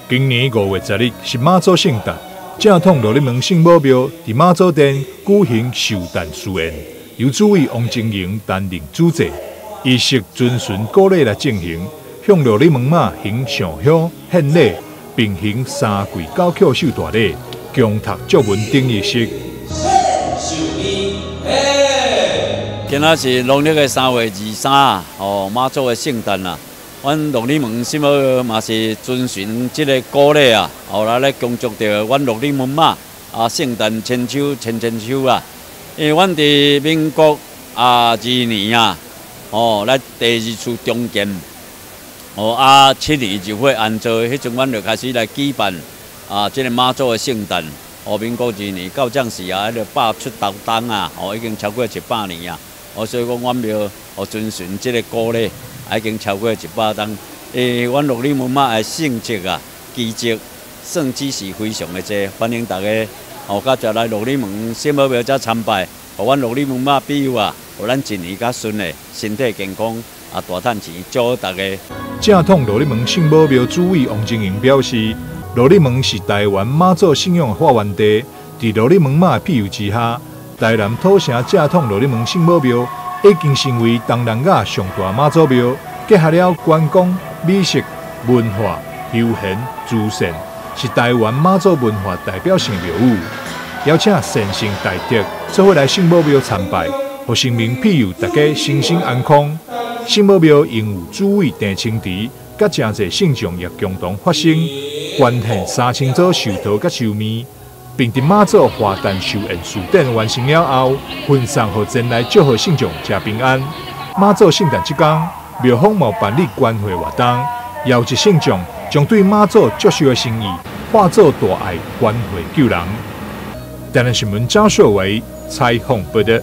今年5月10日是妈祖圣诞，正统罗力门圣母庙伫妈祖殿举行寿诞寿宴，由主委王金营担任主祭，仪式遵循古礼来进行，向罗力门妈行上香献礼，并行三跪九叩首大礼，共读祝文等仪式。今仔是农历的3月23妈祖的圣诞啊！阮罗力门圣母庙嘛是遵循这个古礼啊，来恭祝着阮罗力门妈圣诞千秋啊！因为阮伫民国2年来第2次重建，7年就会安做，迄阵阮就开始来举办这个妈祖的圣诞。民国2年到这时迄个8出头冬已经超过100年啊！所以讲，阮庙遵循这个古礼，已经超过100冬。阮罗力门妈的圣迹奇迹、圣旨是非常的多，欢迎大家甲就来罗力门圣母庙遮参拜，互阮罗力门妈庇佑互咱一年较顺利，身体健康大赚钱，祝大家。正统罗力门圣母庙主委王金营表示，罗力门是台湾妈祖信仰的发源地，伫罗力门妈的庇佑之下。台南土城正统罗力门圣母庙已经成为东南亚上大妈祖庙，结合了观光、美食、文化、休闲、慈善，是台湾妈祖文化代表性庙宇。邀请善心大德做伙来圣母庙参拜，互神明庇佑大家身心安康。圣母庙因有主委郑清池，甲真侪信众也共同发声，捐献3000组寿桃甲寿面。并伫妈祖花诞寿宴寿典完成了后，分送予前来祝贺信众吃平安。妈祖圣诞这天，庙方冇办理捐会活动，邀集信众将对妈祖祝寿的心意化作大爱捐会救人。台南新闻张硕维采访报道。